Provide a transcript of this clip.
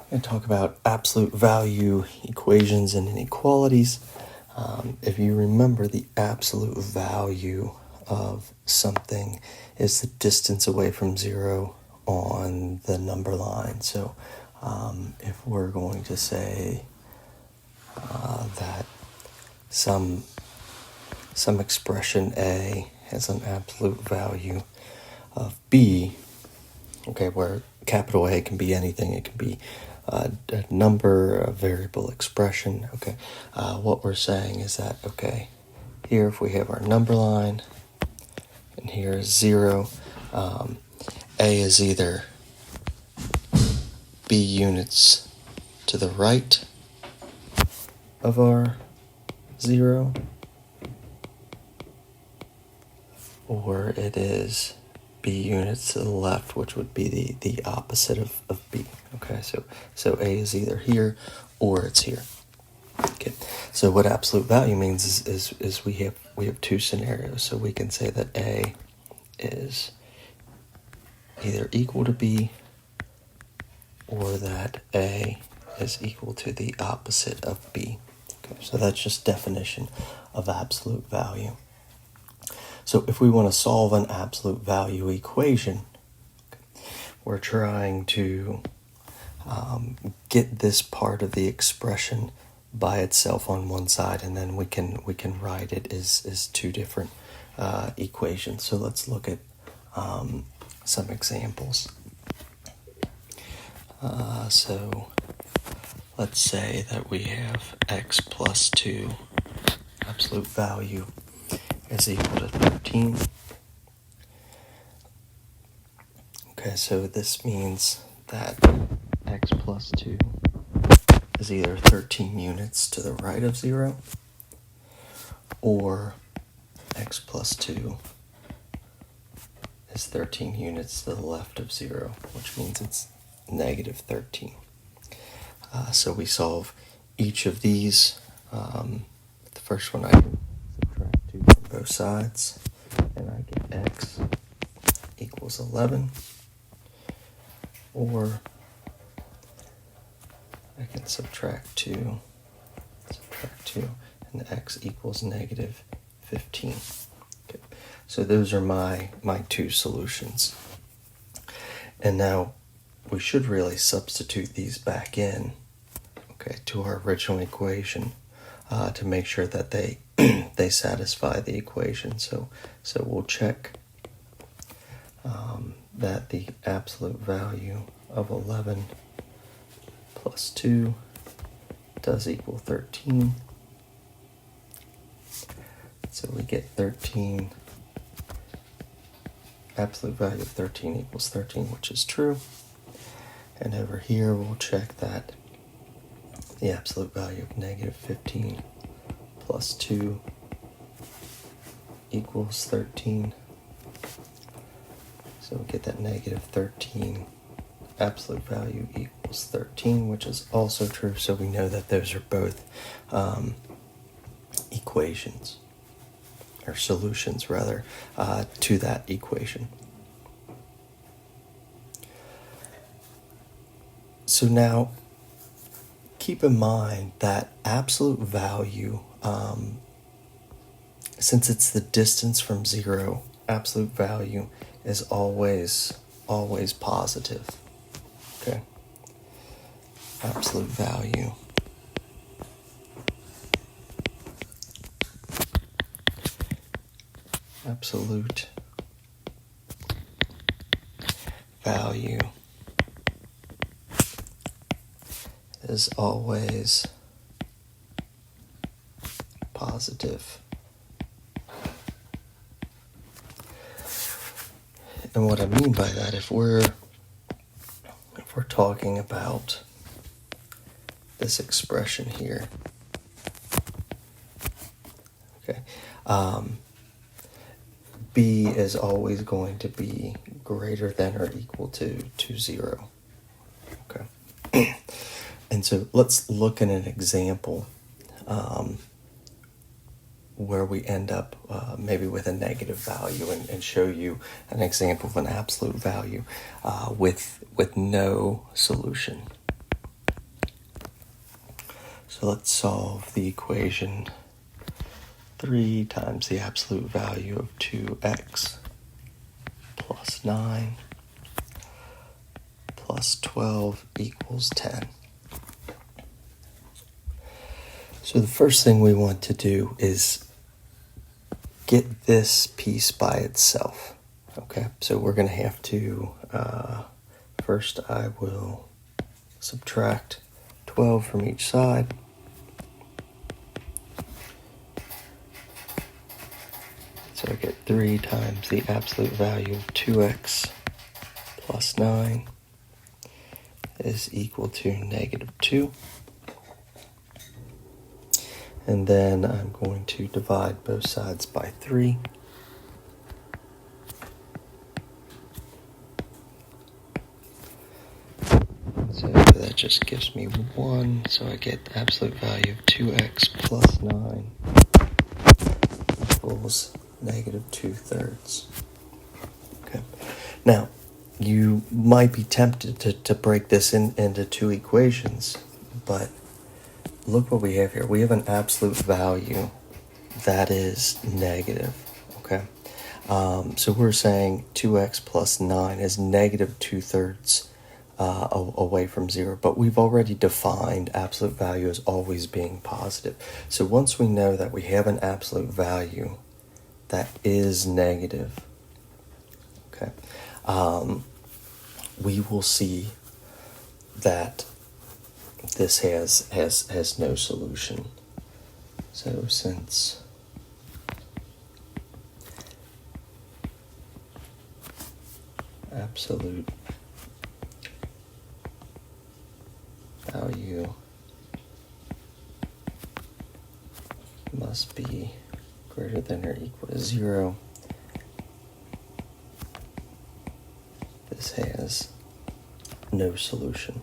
going to talk about absolute value equations and inequalities. If you remember, the absolute value of something is the distance away from zero on the number line. So if we're going to say that some expression A has an absolute value of B, okay, where capital A can be anything. It can be a number, a variable expression. Okay, what we're saying is that, okay, here if we have our number line and here is 0, A is either B units to the right of our 0, or it is B units to the left, which would be the opposite of B. Okay, so A is either here or it's here. Okay, so what absolute value means is we have two scenarios. So we can say that A is either equal to B or that A is equal to the opposite of B. Okay, so that's just definition of absolute value. So if we want to solve an absolute value equation, we're trying to get this part of the expression by itself on one side, and then we can write it as two different equations. So let's look at some examples. So let's say that we have x plus 2 absolute value is equal to 13. Okay, so this means that x plus 2 is either 13 units to the right of 0 or x plus 2 is 13 units to the left of 0, which means it's negative 13. So we solve each of these. The first one I can subtract 2 from both sides, and I get x equals 11. Or I can subtract 2, and x equals negative 15. Okay. So those are my two solutions. And now we should really substitute these back in, okay, to our original equation to make sure that they they satisfy the equation. So we'll check that the absolute value of 11 plus 2 does equal 13. So we get 13, absolute value of 13 equals 13, which is true. And over here we'll check that the absolute value of negative 15 plus 2 equals 13. So we get that negative 13 absolute value equals 13, which is also true. So we know that those are both equations, or solutions rather, to that equation. So now keep in mind that absolute value, since it's the distance from 0, absolute value is always positive. Okay, absolute value is always positive. And what I mean by that, if we're talking about this expression here, okay, B is always going to be greater than or equal to 0. Okay. And so let's look at an example where we end up maybe with a negative value, and show you an example of an absolute value with no solution. So let's solve the equation. 3 times the absolute value of 2x plus 9 plus 12 equals 10. So the first thing we want to do is get this piece by itself. Okay, so we're going to have to, first I will subtract 12 from each side. So I get 3 times the absolute value of 2x plus 9 is equal to -2. And then I'm going to divide both sides by 3. So that just gives me 1. So I get the absolute value of 2x plus 9 equals -2/3. Okay. Now, you might be tempted to break this into two equations, but look what we have here. We have an absolute value that is negative, okay? So we're saying 2x plus 9 is -2/3 away from 0, but we've already defined absolute value as always being positive. So once we know that we have an absolute value that is negative, okay, we will see that this has no solution. So since absolute value must be greater than or equal to 0, this has no solution.